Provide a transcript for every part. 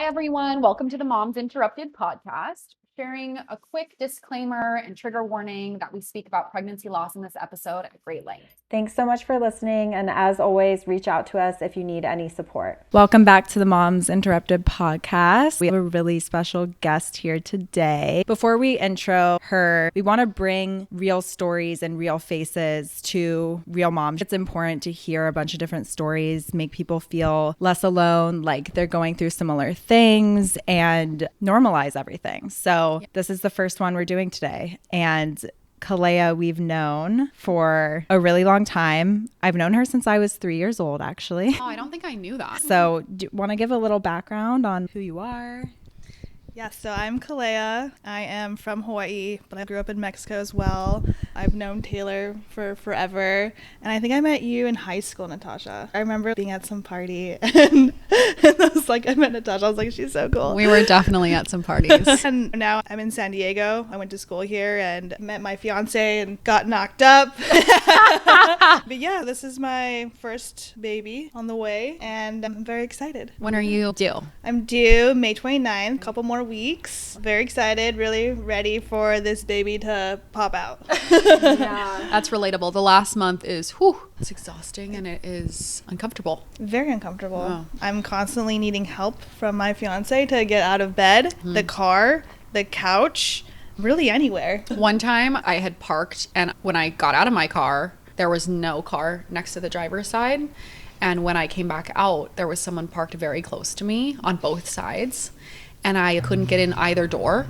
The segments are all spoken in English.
everyone. Welcome to the Moms Interrupted podcast. Sharing a quick disclaimer and trigger warning that we speak about pregnancy loss in this episode at great length. Thanks so much for listening. And as always, reach out to us if you need any support. Welcome back to the Moms Interrupted podcast. We have a really special guest here today. Before we intro her, we want to bring real stories and real faces to real moms. It's important to hear a bunch of different stories, make people feel less alone, like they're going through similar things, and normalize everything. So this is the first one we're doing today. And Kelea, we've known for a really long time. I've known her since I was 3 years old, actually. Oh, I don't think I knew that. So do you want to give a little background on who you are? Yeah, so I'm Kelea. I am from Hawaii, but I grew up in Mexico as well. I've known Taylor for forever, and I think I met you in high school, Natasha. I remember being at some party, and I was like, I met Natasha. I was like, she's so cool. We were definitely at some parties. And now I'm in San Diego. I went to school here and met my fiance and got knocked up. But yeah, this is my first baby on the way, and I'm very excited. When are you due? I'm due May 29th, a couple more weeks. Very excited, really ready for this baby to pop out. Yeah, that's relatable. The last month is, it's exhausting and it is uncomfortable. Very uncomfortable. Wow. I'm constantly needing help from my fiance to get out of bed, the car, the couch, really anywhere. One time I had parked, and when I got out of my car, there was no car next to the driver's side. And when I came back out, there was someone parked very close to me on both sides, and I couldn't get in either door.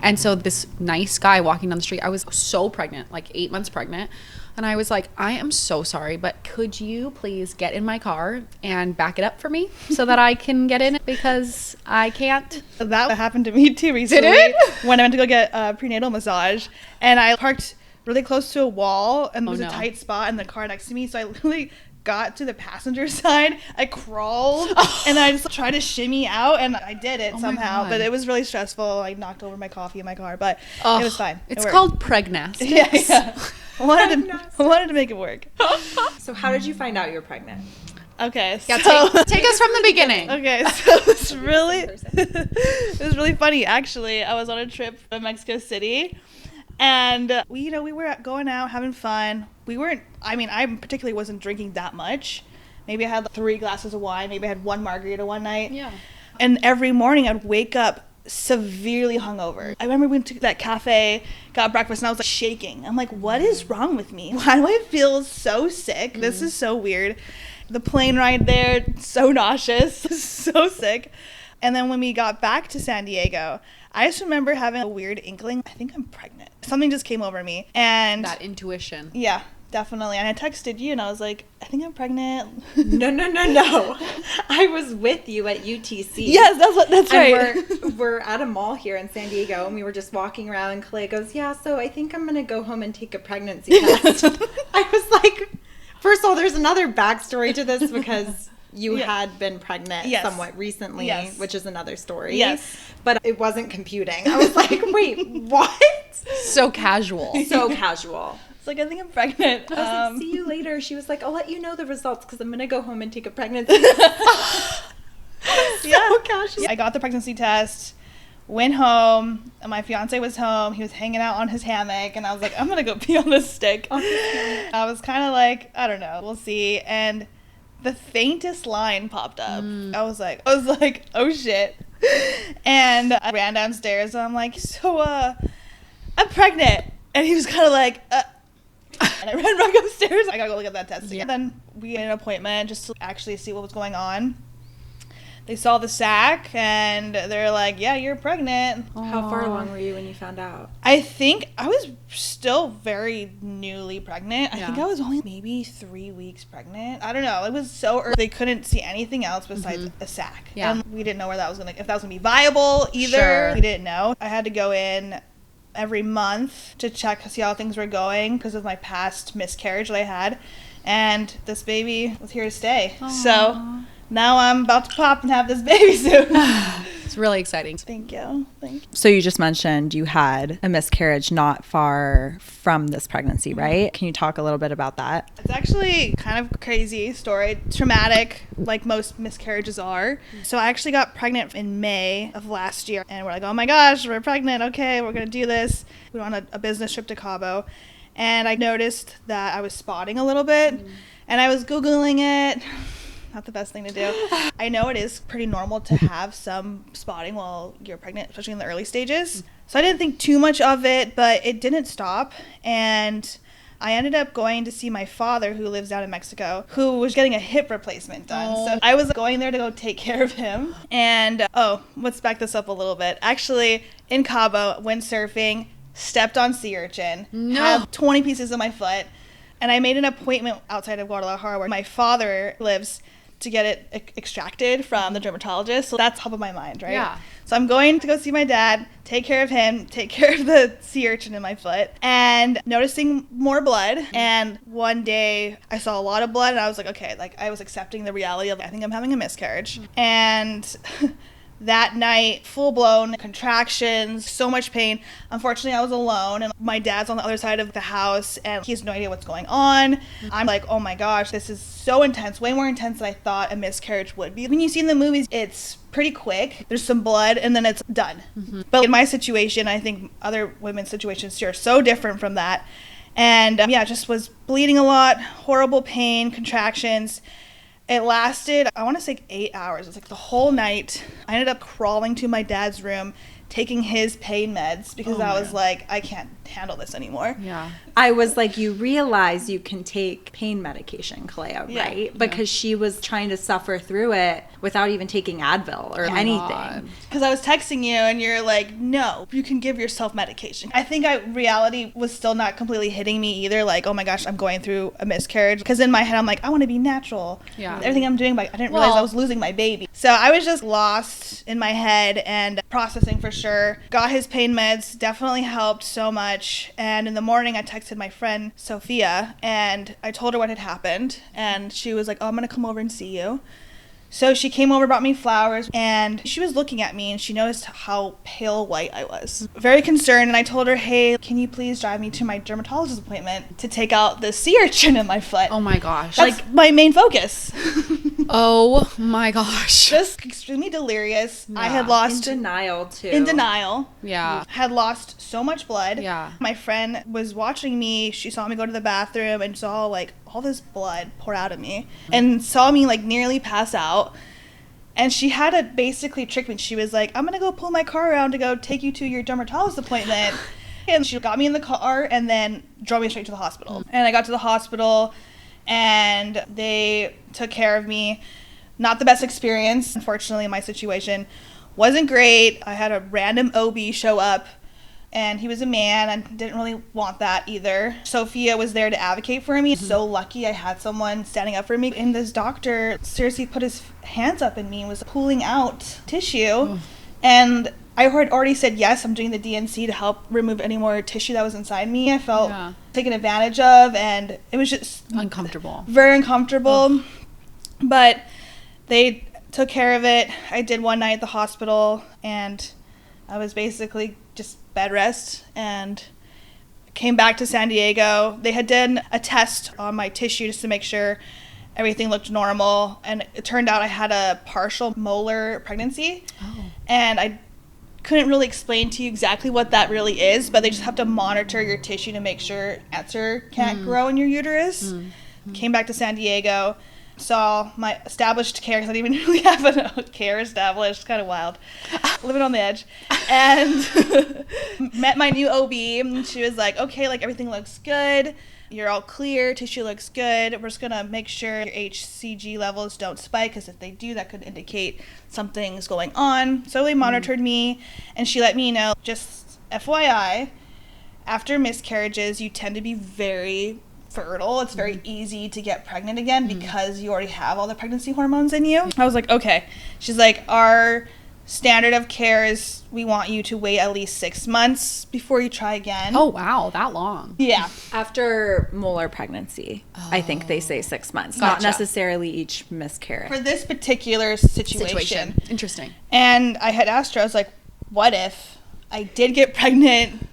And so this nice guy walking down the street, I was so pregnant, like 8 months pregnant. And I was like, I am so sorry, but could you please get in my car and back it up for me so that I can get in it, because I can't. That happened to me too recently. Did it? When I went to go get a prenatal massage, and I parked really close to a wall, and there was a tight spot in the car next to me. So I literally got to the passenger side, I crawled, and I just tried to shimmy out, and I did it somehow, but it was really stressful. I knocked over my coffee in my car, but it was fine. It's called pregnastics. Yeah. I wanted to make it work. So how did you find out you're pregnant? Okay, Yeah, so take us from the beginning. Okay, so it was really funny, actually. I was on a trip to Mexico City, and we were going out having fun. I particularly wasn't drinking that much. Maybe I had like 3 glasses of wine. Maybe I had 1 margarita one night. Yeah. And every morning I'd wake up severely hungover. I remember we went to that cafe, got breakfast, and I was like shaking. I'm like, what is wrong with me? Why do I feel so sick? This is so weird. The plane ride there, so nauseous, so sick. And then when we got back to San Diego, I just remember having a weird inkling. I think I'm pregnant. Something just came over me. And That intuition. yeah, definitely. And I texted you, and I was like, I think I'm pregnant. No. I was with you at UTC. Yes, that's right. And we're at a mall here in San Diego, and we were just walking around, and Kelea goes, yeah, so I think I'm going to go home and take a pregnancy test. I was like, first of all, there's another backstory to this, because you had been pregnant somewhat recently, which is another story. Yes. But it wasn't computing. I was like, wait, what? So casual. So casual. It's like, I think I'm pregnant. I was like, see you later. She was like, I'll let you know the results because I'm going to go home and take a pregnancy. So casual. I got the pregnancy test, went home, and my fiance was home. He was hanging out on his hammock, and I was like, I'm going to go pee on this stick. I was kind of like, I don't know, we'll see. And the faintest line popped up. I was like, oh shit. And I ran downstairs, and I'm like, so, I'm pregnant. And he was kind of like, and I ran back upstairs. I gotta go look at that test again. Then we had an appointment just to actually see what was going on. They saw the sac, and they're like, yeah, you're pregnant. How far along were you when you found out? I think I was still very newly pregnant. I think I was only maybe 3 weeks pregnant. I don't know. It was so early. They couldn't see anything else besides a sac. Yeah. And we didn't know where that was if that was gonna be viable either. Sure. We didn't know. I had to go in every month to check to see how things were going because of my past miscarriage that I had. And this baby was here to stay. Aww. So now I'm about to pop and have this baby soon. It's It's really exciting. Thank you. So you just mentioned you had a miscarriage not far from this pregnancy, right? Can you talk a little bit about that? It's actually kind of a crazy story, traumatic, like most miscarriages are. So I actually got pregnant in May of last year, and we're like, oh my gosh, we're pregnant. Okay, we're going to do this. We went on a business trip to Cabo, and I noticed that I was spotting a little bit, and I was Googling it. Not the best thing to do. I know it is pretty normal to have some spotting while you're pregnant, especially in the early stages. So I didn't think too much of it, but it didn't stop. And I ended up going to see my father, who lives out in Mexico, who was getting a hip replacement done. So I was going there to go take care of him. And, let's back this up a little bit. Actually, in Cabo, went surfing, stepped on sea urchin, had 20 pieces in my foot. And I made an appointment outside of Guadalajara where my father lives to get it extracted from the dermatologist. So that's top of my mind, right? Yeah. So I'm going to go see my dad, take care of him, take care of the sea urchin in my foot, and noticing more blood. And one day I saw a lot of blood, and I was like, okay, like I was accepting the reality of I think I'm having a miscarriage. And that night, full-blown contractions, so much pain. Unfortunately, I was alone, and my dad's on the other side of the house, and he has no idea what's going on. I'm like, oh my gosh, this is so intense, way more intense than I thought a miscarriage would be. When you see in the movies, it's pretty quick. There's some blood, and then it's done. But in my situation, I think other women's situations are so different from that. And just was bleeding a lot, horrible pain, contractions. It lasted, I want to say 8 hours. It was like the whole night. I ended up crawling to my dad's room, taking his pain meds because I was like, I can't handle this anymore. Yeah. I was like, you realize you can take pain medication, Kelea, right? Because she was trying to suffer through it without even taking Advil or anything. Because I was texting you and you're like, no, you can give yourself medication. I think reality was still not completely hitting me either. Like, oh my gosh, I'm going through a miscarriage. Because in my head, I'm like, I want to be natural. Yeah. Everything I'm doing, but I didn't realize I was losing my baby. So I was just lost in my head and processing for sure. Got his pain meds, definitely helped so much. And in the morning, I texted my friend Sophia and I told her what had happened. And she was like, oh, I'm going to come over and see you. So she came over, brought me flowers, and she was looking at me, and she noticed how pale white I was. Very concerned, and I told her, hey, can you please drive me to my dermatologist appointment to take out the sea urchin in my foot? Oh my gosh. That's my main focus. Oh my gosh. Just extremely delirious. Yeah. I had lost... In denial, too. In denial. Yeah. Had lost so much blood. Yeah. My friend was watching me. She saw me go to the bathroom and saw, like, all this blood pour out of me and saw me, like, nearly pass out. And she had to basically trick me. She was like, I'm going to go pull my car around to go take you to your dermatologist appointment. And she got me in the car and then drove me straight to the hospital. And I got to the hospital and they took care of me. Not the best experience, unfortunately, in my situation. Wasn't great. I had a random OB show up, and he was a man. I didn't really want that either. Sophia was there to advocate for me. So lucky I had someone standing up for me. And this doctor seriously put his hands up in me and was pulling out tissue. And I had already said, yes, I'm doing the DNC to help remove any more tissue that was inside me. I felt taken advantage of, and it was just uncomfortable. Very uncomfortable. But they took care of it. I did one night at the hospital, and I was basically just bed rest, and came back to San Diego. They had done a test on my tissue just to make sure everything looked normal, and it turned out I had a partial molar pregnancy. And I couldn't really explain to you exactly what that really is, but they just have to monitor your tissue to make sure cancer can't grow in your uterus. Came back to San Diego, saw my established care, because I didn't even really have a care established. Kind of wild. Living on the edge. And met my new OB, and she was like, okay, like everything looks good. You're all clear. Tissue looks good. We're just going to make sure your HCG levels don't spike, because if they do, that could indicate something's going on. So they monitored me, and she let me know, just FYI, after miscarriages, you tend to be very fertile. It's very easy to get pregnant again because you already have all the pregnancy hormones in you. I was like, okay. She's like, our standard of care is we want you to wait at least 6 months before you try again. Oh, wow. That long. Yeah. After molar pregnancy, I think they say 6 months, not Gotcha. necessarily each miscarriage. For this particular situation. Interesting. And I had asked her, I was like, what if I did get pregnant,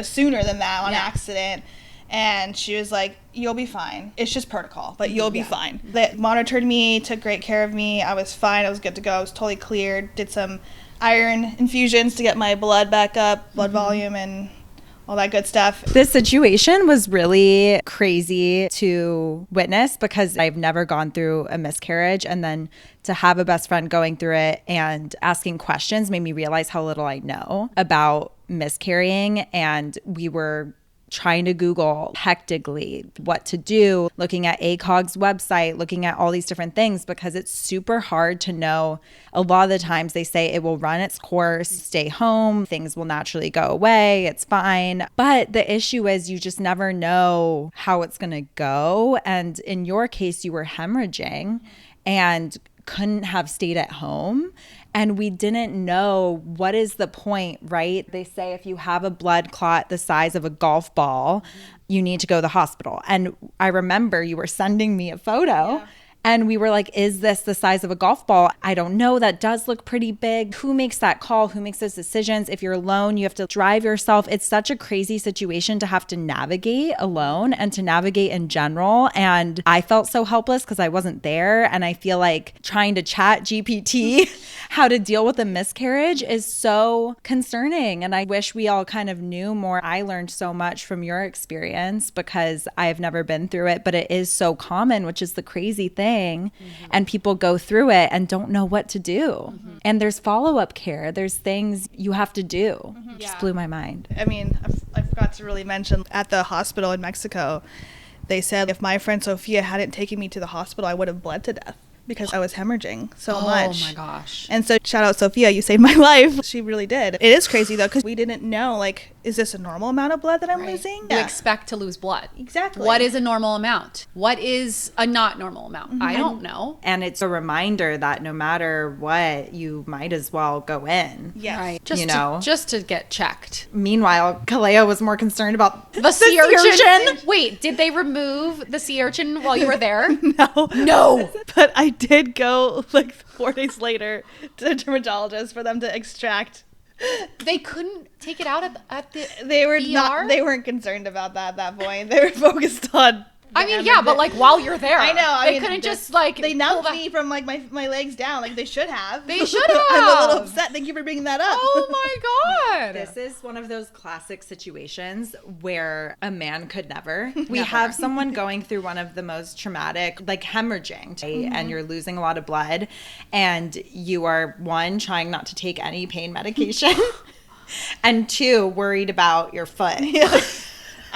sooner than that on accident? And she was like, you'll be fine. It's just protocol, but you'll be fine. They monitored me, took great care of me. I was fine. I was good to go. I was totally cleared. Did some iron infusions to get my blood back up, blood volume, and all that good stuff. This situation was really crazy to witness because I've never gone through a miscarriage, and then to have a best friend going through it and asking questions made me realize how little I know about miscarrying. And we were trying to Google hectically what to do, looking at ACOG's website, looking at all these different things, because it's super hard to know. A lot of the times they say it will run its course, stay home, things will naturally go away, it's fine. But the issue is you just never know how it's going to go. And in your case, you were hemorrhaging and couldn't have stayed at home. And we didn't know what is the point, right? They say if you have a blood clot the size of a golf ball, you need to go to the hospital. And I remember you were sending me a photo. And we were like, is this the size of a golf ball? I don't know. That does look pretty big. Who makes that call? Who makes those decisions? If you're alone, you have to drive yourself. It's such a crazy situation to have to navigate alone and to navigate in general. And I felt so helpless because I wasn't there. And I feel like trying to Chat GPT how to deal with a miscarriage is so concerning. And I wish we all kind of knew more. I learned so much from your experience because I've never been through it, but it is so common, which is the crazy thing. And people go through it and don't know what to do. And there's follow-up care. There's things you have to do. Just blew my mind. I mean, I forgot to really mention at the hospital in Mexico, they said if my friend Sophia hadn't taken me to the hospital, I would have bled to death because I was hemorrhaging so much. Oh my gosh. And so shout out Sophia, you saved my life. She really did. It is crazy though, because we didn't know, like, is this a normal amount of blood that I'm losing? You expect to lose blood. Exactly. What is a normal amount? What is a not normal amount? I don't know. And it's a reminder that no matter what, you might as well go in. Yes. Right. Just You know. just to get checked. Meanwhile, Kelea was more concerned about The sea urchin. Wait, did they remove the sea urchin while you were there? No. No. But I did go like 4 days later to a dermatologist for them to extract. They couldn't take it out at the They were ER? not. They weren't concerned about that at that point. They were focused on. I mean, yeah, but like while you're there. I know. They couldn't just like They pull numbed that- me from like my legs down, like they should have. They should I'm a little have. upset. Thank you for bringing that up. Oh my god. This is one of those classic situations where a man could never. We have someone going through one of the most traumatic, like hemorrhaging, right? And you're losing a lot of blood, and you are, one, trying not to take any pain medication, and two, worried about your foot.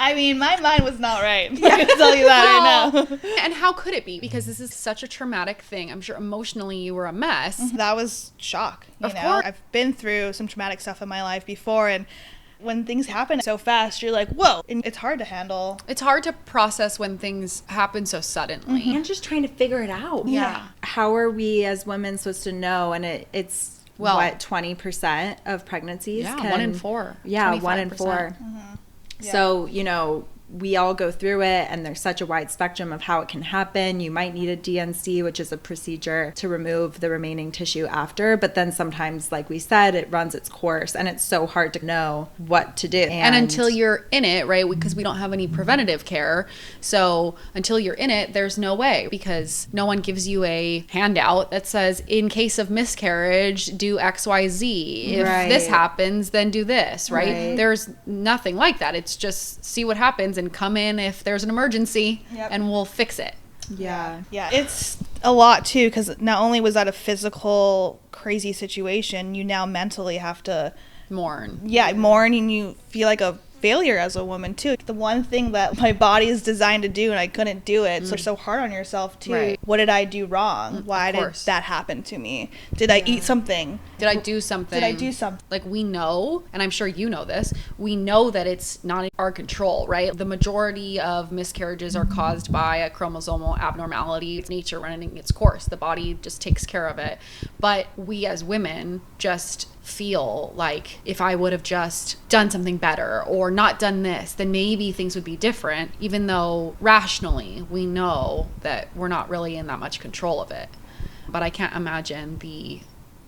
I mean, my mind was not right. I can tell you that right now. And how could it be? Because this is such a traumatic thing. I'm sure emotionally you were a mess. That was shock. Of course. I've been through some traumatic stuff in my life before, and when things happen so fast, you're like, whoa. And it's hard to handle. It's hard to process when things happen so suddenly. And just trying to figure it out. Yeah. How are we as women supposed to know? And it's, Well- what, 20% of pregnancies? Yeah, 1 in 4. Yeah, 1 in 4. 25%. So, you know, we all go through it, and there's such a wide spectrum of how it can happen. You might need a DNC, which is a procedure to remove the remaining tissue after, but then sometimes, like we said, it runs its course, and it's so hard to know what to do. And until you're in it, right? Because we don't have any preventative care. So until you're in it, there's no way, because no one gives you a handout that says, in case of miscarriage, do XYZ. If Right. this happens, then do this, right? Right. There's nothing like that. It's just see what happens and come in if there's an emergency and we'll fix it. Yeah. Yeah, it's a lot too, because not only was that a physical crazy situation, you now mentally have to Mourn. mourn, and you feel like a failure as a woman too. The one thing that my body is designed to do and I couldn't do it, so you're so hard on yourself too. Right. What did I do wrong? Why did course. that happen to me? Did I eat something Did I do something? Like, we know, and I'm sure you know this, we know that it's not in our control, right? The majority of miscarriages are caused by a chromosomal abnormality. It's nature running its course. The body just takes care of it. But we as women just feel like if I would have just done something better or not done this, then maybe things would be different, even though rationally we know that we're not really in that much control of it. But I can't imagine the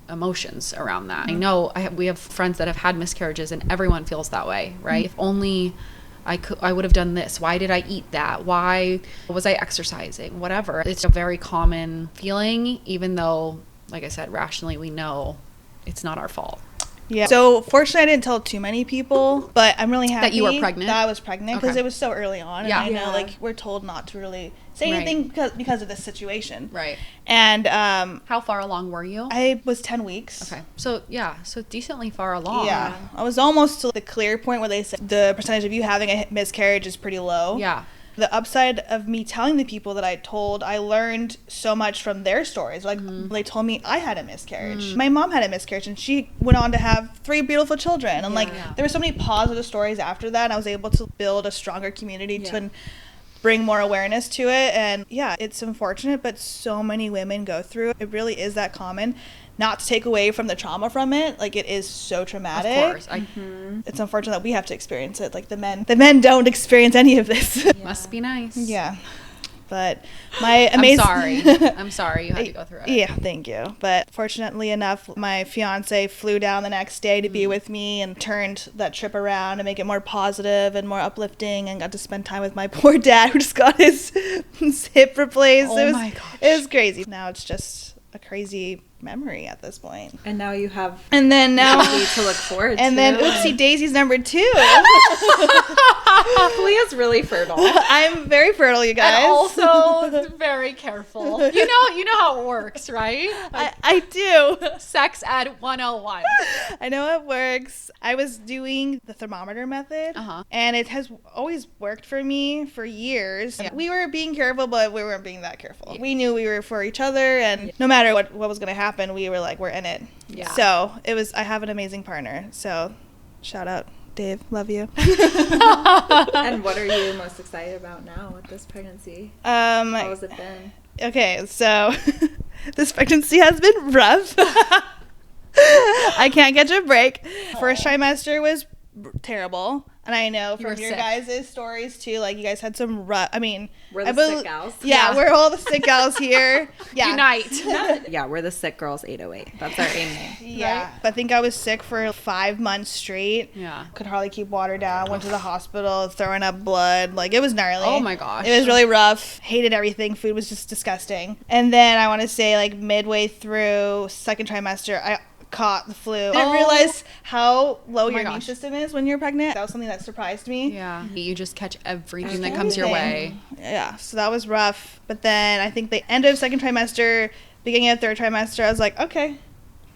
emotions around that. I know we have friends that have had miscarriages, and everyone feels that way, right? If only I would have done this. Why did I eat that? Why was I exercising? Whatever. It's a very common feeling, even though, like I said, rationally we know it's not our fault. Yeah. So fortunately, I didn't tell too many people, but I'm really happy that you were pregnant. That I was pregnant because Okay. it was so early on. Yeah. And I know, like, we're told not to really say Right. anything because of this situation. Right. And how far along were you? I was 10 weeks. Okay. So decently far along. Yeah. I was almost to the clear point where they said the percentage of you having a miscarriage is pretty low. Yeah. The upside of me telling the people that I told, I learned so much from their stories. Like, they told me I had a miscarriage. My mom had a miscarriage, and she went on to have 3 beautiful children. And, there were so many positive stories after that, and I was able to build a stronger community to bring more awareness to it. And, it's unfortunate, but so many women go through it. It really is that common. Not to take away from the trauma from it, like, it is so traumatic. Of course. It's unfortunate that we have to experience it. Like, the men don't experience any of this. Must be nice. Yeah. But my amazing... I'm sorry you had to go through it. Yeah, thank you. But fortunately enough, my fiance flew down the next day to be with me and turned that trip around to make it more positive and more uplifting, and got to spend time with my poor dad who just got his hip replaced. Oh my gosh. It was crazy. Now it's just a crazy memory at this point. And now you have And then now to look forward and to. then oopsie daisy's number 2. Kalea's really fertile. I'm very fertile, you guys. And also very careful. You know how it works, right? I do. Sex ed 101. I know it works. I was doing the thermometer method, and it has always worked for me for years. Yeah. We were being careful, but we weren't being that careful. We knew we were for each other, and no matter what was going to happen, we were like, we're in it. Yeah. So I have an amazing partner. So shout out, Dave. Love you. And what are you most excited about now with this pregnancy? How has it been? Okay, so this pregnancy has been rough. I can't catch a break. First trimester was terrible. And I know from your guys' stories too, like, you guys had some rough, we're the sick gals. Yeah, we're all the sick gals here. Yeah. Unite. Yeah, we're the sick girls 808. That's our aim name. Yeah. Right? I think I was sick for 5 months straight. Yeah. Could hardly keep water down. Went to the hospital, throwing up blood. Like, it was gnarly. Oh my gosh. It was really rough. Hated everything. Food was just disgusting. And then I want to say, like, midway through second trimester, I caught the flu. I didn't realize how low your immune system is when you're pregnant. That was something that surprised me. Yeah. You just catch everything that comes your way. Yeah. So that was rough. But then I think the end of second trimester, beginning of third trimester, I was like, okay,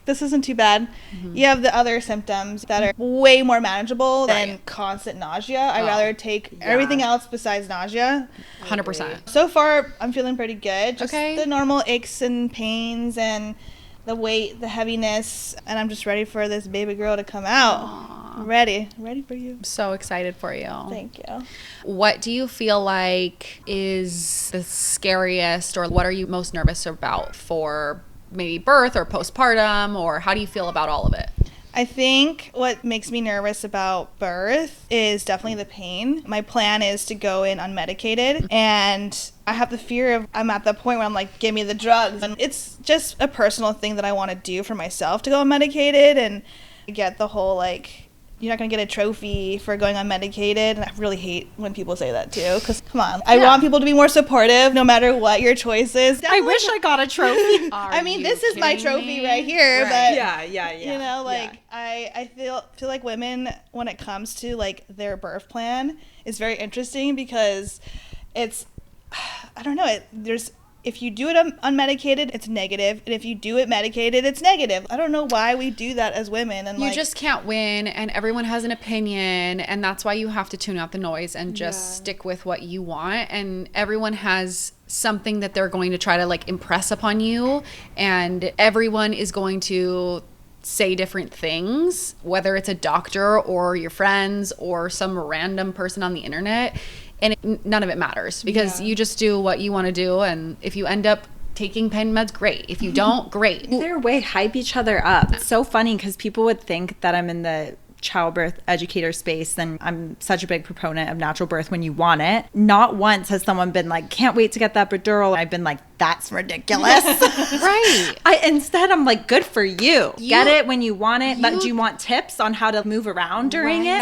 this isn't too bad. You have the other symptoms that are way more manageable than constant nausea. I'd rather take everything else besides nausea. 100%. So far, I'm feeling pretty good. Just Okay. the normal aches and pains and the weight, the heaviness, and I'm just ready for this baby girl to come out. I'm ready for you. I'm so excited for you. Thank you. What do you feel like is the scariest, or what are you most nervous about for maybe birth or postpartum, or how do you feel about all of it? I think what makes me nervous about birth is definitely the pain. My plan is to go in unmedicated, and I have the fear of I'm at the point where I'm like, give me the drugs. And it's just a personal thing that I want to do for myself, to go unmedicated and get the whole, like, you're not going to get a trophy for going unmedicated. And I really hate when people say that too, because come on. I want people to be more supportive no matter what your choice is. I wish I got a trophy. I mean, this is my trophy right here, but Yeah. you know, like, I feel like women, when it comes to, like, their birth plan, is very interesting because it's, I don't know, if you do it unmedicated, it's negative, and if you do it medicated, it's negative. I don't know why we do that as women. And you just can't win, and everyone has an opinion, and that's why you have to tune out the noise and just stick with what you want. And everyone has something that they're going to try to, like, impress upon you, and everyone is going to say different things, whether it's a doctor or your friends or some random person on the internet, and none of it matters because you just do what you want to do. And if you end up taking pain meds, great. If you don't, great. Either way, hype each other up. It's so funny because people would think that I'm in the childbirth educator space and I'm such a big proponent of natural birth when you want it. Not once has someone been like, can't wait to get that epidural. I've been like, that's ridiculous. Right. Instead, I'm like, good for you. Get it when you want it. But do you want tips on how to move around during it?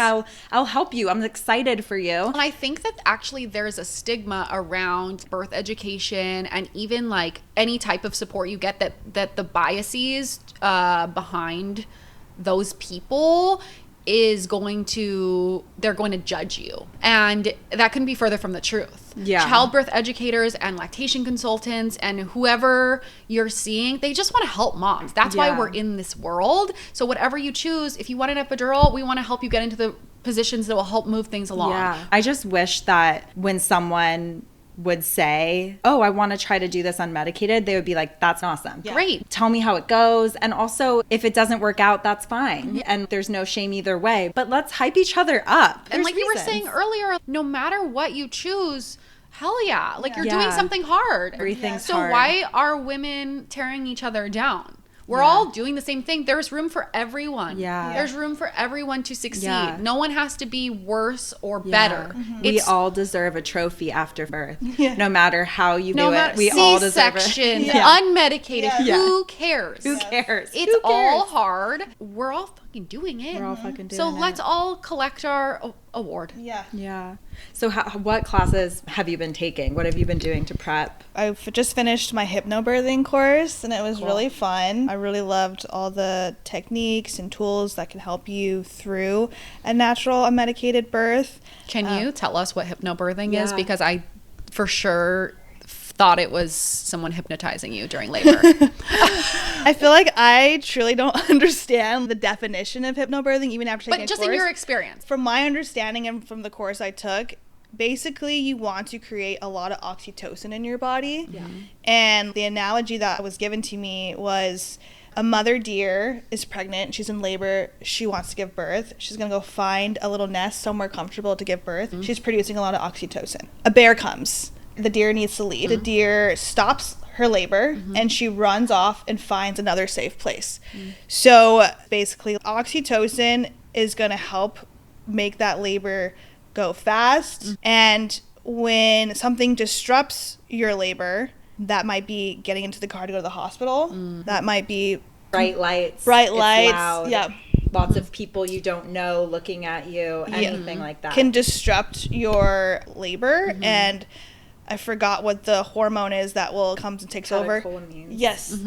I'll help you. I'm excited for you. And I think that actually there's a stigma around birth education and even like any type of support you get that the biases behind those people they're going to judge you. And that couldn't be further from the truth. Yeah. Childbirth educators and lactation consultants and whoever you're seeing, they just want to help moms. That's why we're in this world. So whatever you choose, if you want an epidural, we want to help you get into the positions that will help move things along. Yeah. I just wish that when someone would say, oh, I want to try to do this unmedicated, they would be like, that's awesome. Yeah. Great. Tell me how it goes. And also, if it doesn't work out, that's fine. And there's no shame either way. But let's hype each other up. And like you were saying earlier, no matter what you choose, hell yeah. Like you're doing something hard. Everything's so hard. Why are women tearing each other down? We're all doing the same thing. There's room for everyone. Yeah. There's room for everyone to succeed. Yeah. No one has to be worse or better. We all deserve a trophy after birth. No matter how you do it. We C-section, all deserve it. unmedicated. Yeah. Who cares? Who cares? It's all hard. We're all fucking doing it. We're all fucking doing it. So let's all collect our award. Yeah. So what classes have you been taking? What have you been doing to prep? I've just finished my hypnobirthing course and it was really fun. I really loved all the techniques and tools that can help you through a natural unmedicated birth. Can you tell us what hypnobirthing is? Because I for sure thought it was someone hypnotizing you during labor. I feel like I truly don't understand the definition of hypnobirthing even after taking a just course. in your experience. From my understanding and from the course I took, basically you want to create a lot of oxytocin in your body. And the analogy that was given to me was a mother deer is pregnant, she's in labor, she wants to give birth. She's going to go find a little nest somewhere comfortable to give birth. She's producing a lot of oxytocin. A bear comes. The deer needs to leave. The deer stops her labor and she runs off and finds another safe place. So basically oxytocin is going to help make that labor go fast. And when something disrupts your labor, that might be getting into the car to go to the hospital. That might be Bright lights. It's loud. yeah. Lots of people you don't know looking at you, anything like that. Can disrupt your labor. And I forgot what the hormone is that comes and takes over. Catecholamines. Yes.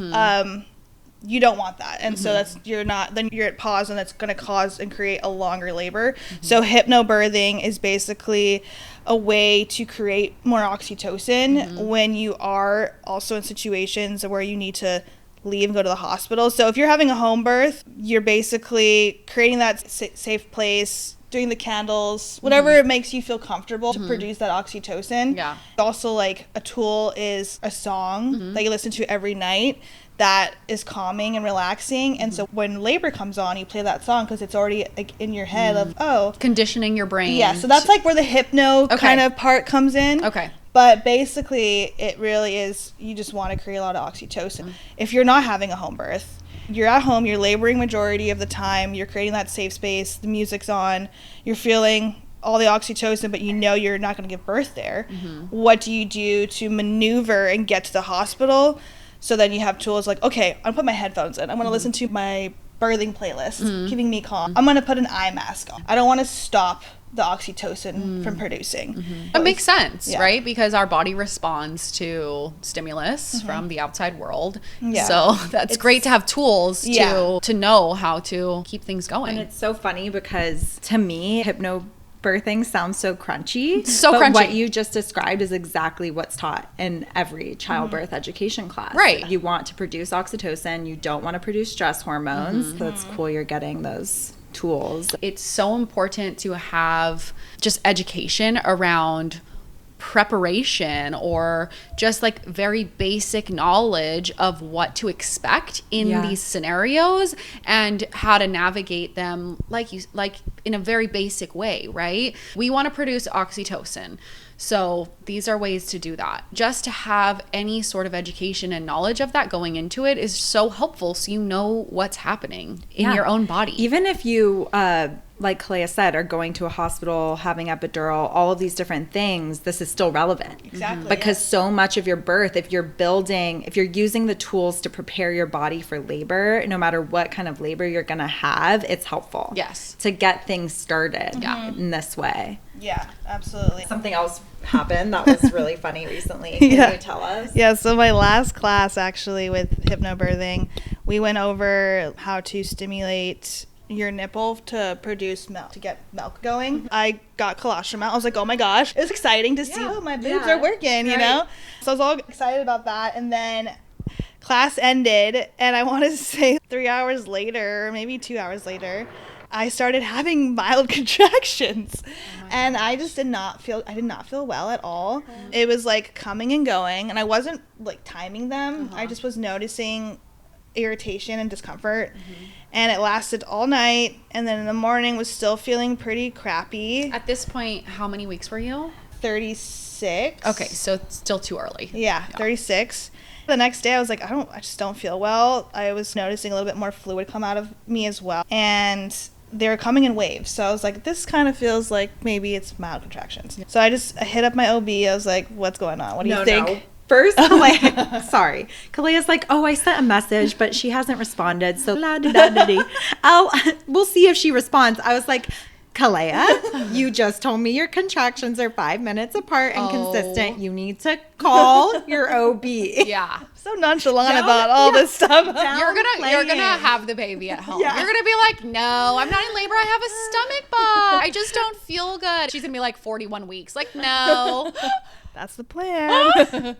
You don't want that. And so you're at pause and that's going to cause and create a longer labor. So hypnobirthing is basically a way to create more oxytocin when you are also in situations where you need to leave and go to the hospital. So if you're having a home birth, you're basically creating that safe place, doing the candles, whatever makes you feel comfortable to produce that oxytocin. Yeah. Also, like, a tool is a song that you listen to every night that is calming and relaxing. And so when labor comes on, you play that song because it's already like in your head of, Conditioning your brain. Yeah, so that's like where the hypno kind of part comes in. Okay. But basically, it really is, you just want to create a lot of oxytocin. If you're not having a home birth, you're at home, you're laboring majority of the time, you're creating that safe space, the music's on, you're feeling all the oxytocin, but you know you're not going to give birth there. What do you do to maneuver and get to the hospital? So then you have tools like, okay, I'm going to put my headphones in. I'm going to listen to my birthing playlist, keeping me calm. I'm going to put an eye mask on. I don't want to stop the oxytocin from producing. It makes sense, right? Because our body responds to stimulus from the outside world. So that's great to have tools to know how to keep things going. And it's so funny because to me, hypnobirthing sounds so crunchy. So but crunchy. what you just described is exactly what's taught in every childbirth education class. Right. You want to produce oxytocin. You don't want to produce stress hormones. So it's cool you're getting those tools. It's so important to have just education around preparation or just like very basic knowledge of what to expect in these scenarios and how to navigate them like in a very basic way, right? We want to produce oxytocin. So these are ways to do that. Just to have any sort of education and knowledge of that going into it is so helpful, so you know what's happening in your own body. Even if you, like Kelea said, are going to a hospital, having epidural, all of these different things, this is still relevant. Exactly. Because so much of your birth, if you're using the tools to prepare your body for labor, no matter what kind of labor you're going to have, it's helpful. Yes. To get things started in this way. Yeah, absolutely. Something else happened that was really funny recently. Can you tell us? Yeah, so my last class actually with hypnobirthing, we went over how to stimulate your nipple to produce milk, to get milk going. I got colostrum out. I was like, oh my gosh, it was exciting to see, my boobs are working, you know? So I was all excited about that. And then class ended, and I want to say 3 hours later, or maybe 2 hours later, I started having mild contractions, and I did not feel well at all. It was like coming and going, and I wasn't like timing them. I just was noticing irritation and discomfort, and it lasted all night, and then in the morning was still feeling pretty crappy. At this point, how many weeks were you? 36. Okay, so it's still too early. Yeah, 36. The next day I was like, I just don't feel well. I was noticing a little bit more fluid come out of me as well, and they were coming in waves. So I was like, this kind of feels like maybe it's mild contractions. So I hit up my OB. I was like, what's going on? What do you think? No. First, sorry. Kalea's like, oh, I sent a message, but she hasn't responded. So we'll see if she responds. I was like, Kelea, you just told me your contractions are 5 minutes apart and consistent. You need to call your OB. Yeah. So nonchalant about all this stuff. You're gonna have the baby at home. You're gonna be like, no, I'm not in labor. I have a stomach bug. I just don't feel good. She's gonna be like 41 weeks. Like, no. That's the plan.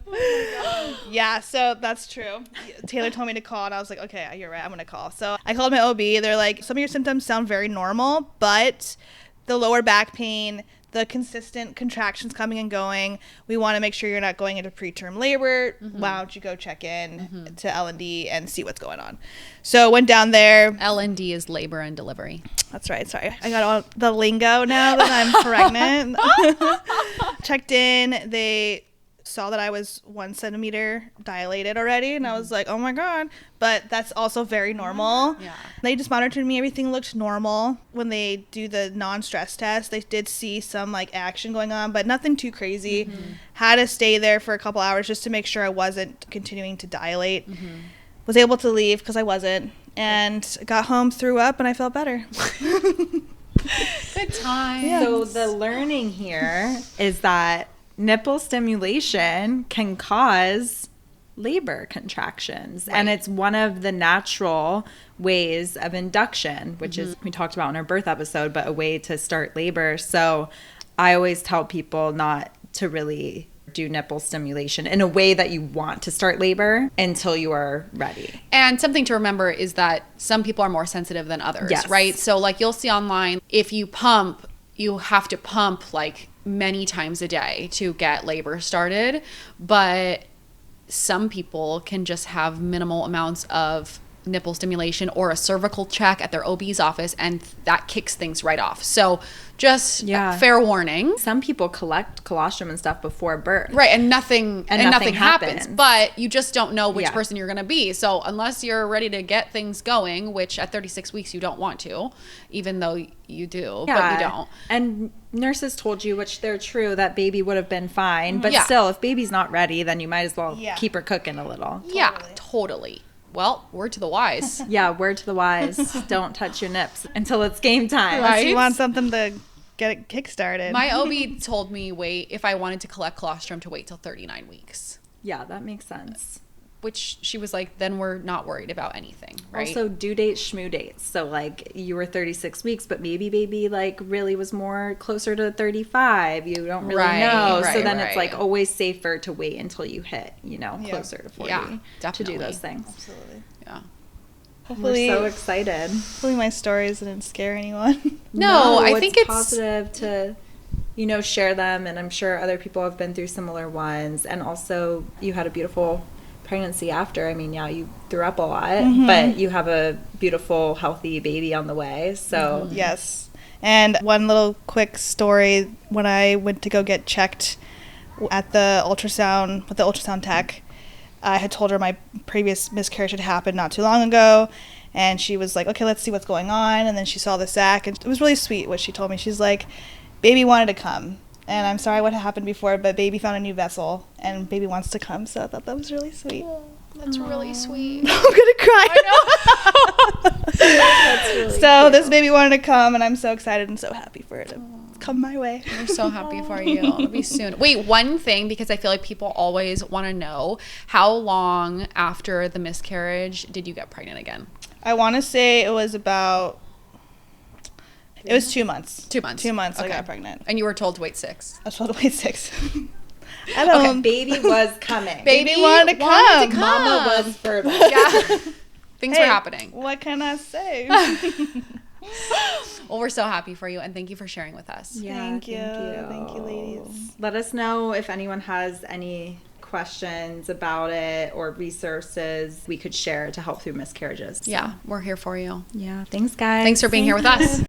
Yeah, so that's true. Taylor told me to call, and I was like, okay, you're right, I'm going to call. So I called my OB. They're like, some of your symptoms sound very normal, but the lower back pain, the consistent contractions coming and going, we want to make sure you're not going into preterm labor. Why don't you go check in to L&D and see what's going on? So went down there. L&D is labor and delivery. That's right. Sorry. I got all the lingo now that I'm pregnant. Checked in. They saw that I was 1 centimeter dilated already, and I was like, oh my God. But that's also very normal. Yeah. They just monitored me. Everything looked normal. When they do the non-stress test, they did see some like action going on, but nothing too crazy. Had to stay there for a couple hours just to make sure I wasn't continuing to dilate. Was able to leave because I wasn't, and got home, threw up, and I felt better. Good time. Yeah. So the learning here is that nipple stimulation can cause labor contractions. Right. And it's one of the natural ways of induction, which is, we talked about in our birth episode, but a way to start labor. So I always tell people not to really do nipple stimulation in a way that you want to start labor until you are ready. And something to remember is that some people are more sensitive than others, right? So like you'll see online, if you pump, you have to pump like many times a day to get labor started. But some people can just have minimal amounts of nipple stimulation or a cervical check at their OB's office, and that kicks things right off. So just fair warning. Some people collect colostrum and stuff before birth. Right, and nothing happens. happens. But you just don't know which person you're going to be. So unless you're ready to get things going, which at 36 weeks you don't want to, even though you do, but you don't. And nurses told you, which they're true, that baby would have been fine. But still, if baby's not ready, then you might as well keep her cooking a little. Yeah, totally. Well, word to the wise. Word to the wise. Don't touch your nips until it's game time. Unless you want something to get it kick-started. My OB told me if I wanted to collect colostrum, to wait till 39 weeks. Yeah, that makes sense. Which she was like, then we're not worried about anything, right? Also, due dates, schmoo dates. So, like, you were 36 weeks, but maybe baby, like, really was more closer to 35. You don't really know. So then it's, like, always safer to wait until you hit, closer to 40 to do those things. Absolutely. Yeah. Hopefully, we're so excited. Hopefully my stories didn't scare anyone. No, I think it's positive to share them. And I'm sure other people have been through similar ones. And also, you had a beautiful pregnancy after. I mean, yeah, you threw up a lot, but you have a beautiful, healthy baby on the way. So Yes. And one little quick story, when I went to go get checked at the ultrasound, with the ultrasound tech, I had told her my previous miscarriage had happened not too long ago, and she was like, okay, let's see what's going on. And then she saw the sac, and it was really sweet what she told me. She's like, baby wanted to come, and I'm sorry what happened before, but baby found a new vessel, and baby wants to come. So I thought that was really sweet. That's really sweet. I'm gonna cry. I know. that's really So cute. this baby wanted to come, and I'm so excited and so happy for it to come my way. We're so happy for you. It'll be soon. Wait, one thing, because I feel like people always want to know, how long after the miscarriage did you get pregnant again? I want to say it was 2 months. 2 months. 2 months I Okay. got pregnant. And you were told to wait 6. I was told to wait 6. I don't Okay, baby was coming. Baby wanted to come. Mama was fertile. Yeah. Things Hey, were happening. What can I say? Well, we're so happy for you, and thank you for sharing with us. Yeah, Thank you, ladies. Let us know if anyone has any questions about it or resources we could share to help through miscarriages. Yeah, we're here for you. Yeah. Thanks, guys. Thanks for being here with us.